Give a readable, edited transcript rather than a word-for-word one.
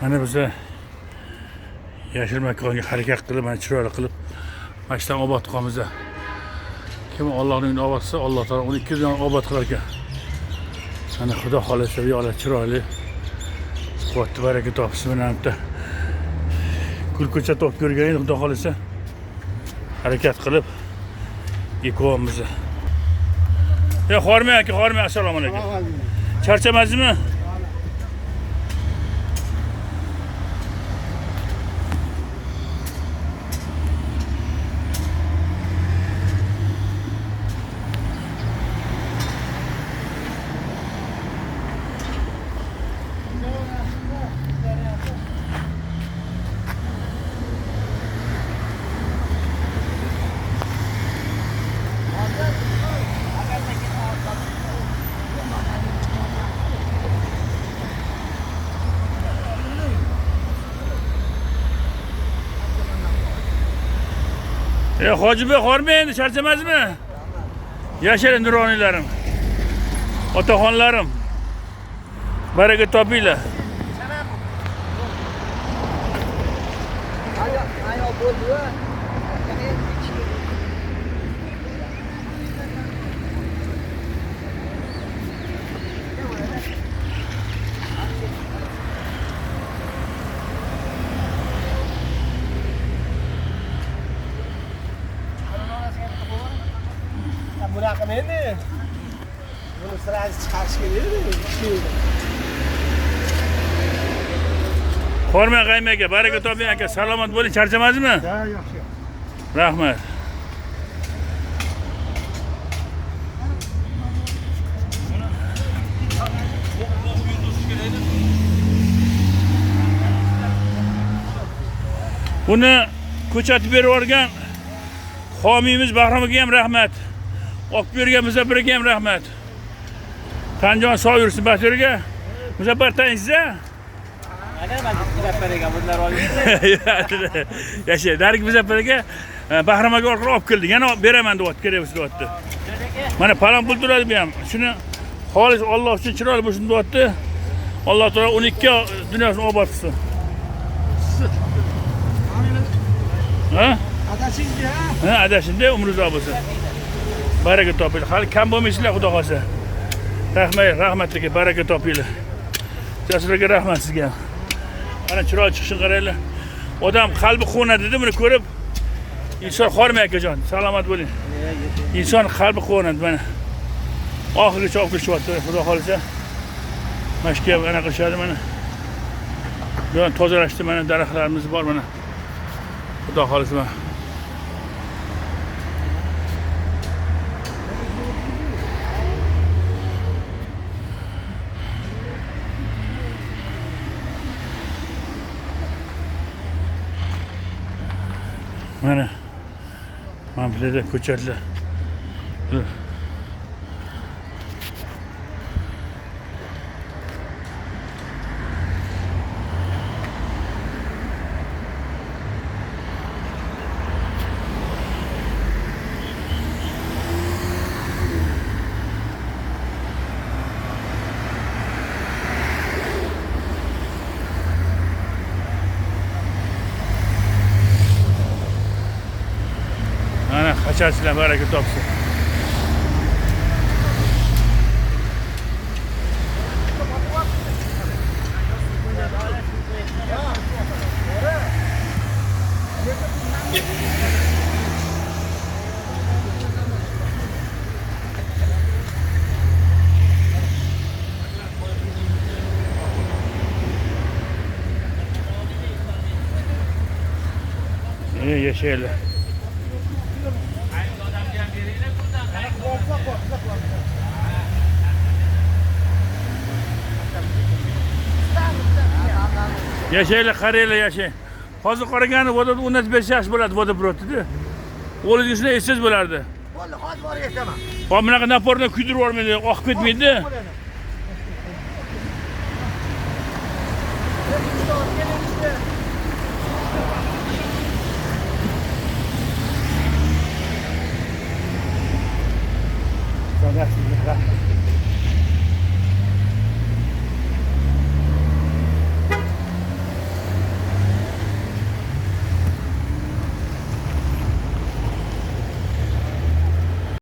Mana biza yashil makonga harakat qilib, mana chiroyli qilib mashtan obod qilamiz. Kim Allohning yo'lini obodsa, Alloh taolo uni 200 yon obod qilar ekan. Mana Xudo xolasa bu yo'llar chiroyli. Quvvatli baraka topsin mana bitta. Gul ko'cha top ko'rgan, Xudo xolasa harakat qilib yikomiz. Xormay aka, xormay, assalomu alaykum. Charchamadingizmi? Hoji bey, xormay endi, charchamadingizmi? Yashirin nuroniylarim. Otaxonlarim. Baraka topinglar. Bunaqa endi. Buni sirasi chiqarish kerak. Xormay Qayma aka, baraka toping aka, salomat bo'ling, charchamadingizmi? Ha, yaxshi. Rahmat. Buni ko'chatib berib yuborgan homiyimiz Bahromaga ham rahmat. Olib berganimizga biriga ham rahmat. Tanjon sog' yursin Batirga. Muzaffar tanisiz-a? Ana Muzaffaraga bunlar olib. Yasha, Darik Muzaffaraga Bahromaga orqali olib keldik. Yana beraman deyapti, kerak bo'lsa deyapti. Mana palon pul turadi bu ham. Shuni xolis Alloh uchun chiroyli bo'lsin deyapti. Alloh taolo 12 dunyosini obod qilsin. Ha? Adashingda. Ha, adashingda umringiz uzoq bo'lsin. Baraka topinglar. Hali kam bo'lmaysizlar, Xudo xolsa. Rahmatliga baraka topinglar. Jasurga rahmat sizga. Mana chiroyli chiqishini qaranglar. Odam qalbi quvonadi-da buni ko'rib. Inson xormay akajon, salomat bo'ling. Inson qalbi quvonadi mana. Oxirigacha olib kelishyapti, Xudo xolsa. Mashka ana qilishadi mana. Bu tozalashdi mana, daraxtlarimiz bor mana. Xudo xolsa mana. Mana mamlada ko'chatlar. Qacharsizlar, baraka topsin. Yashaylar. Yashaylar, qaranglar, yashay. Hozir qaragani vodada 15 yosh bo'ladi, vodoprovodda. O'ligizda esiz bo'lardi. Bo'ldi, hozir borib aytaman. Hop bunaqa napordan kuydirib yubormaydi, oqib ketmaydi.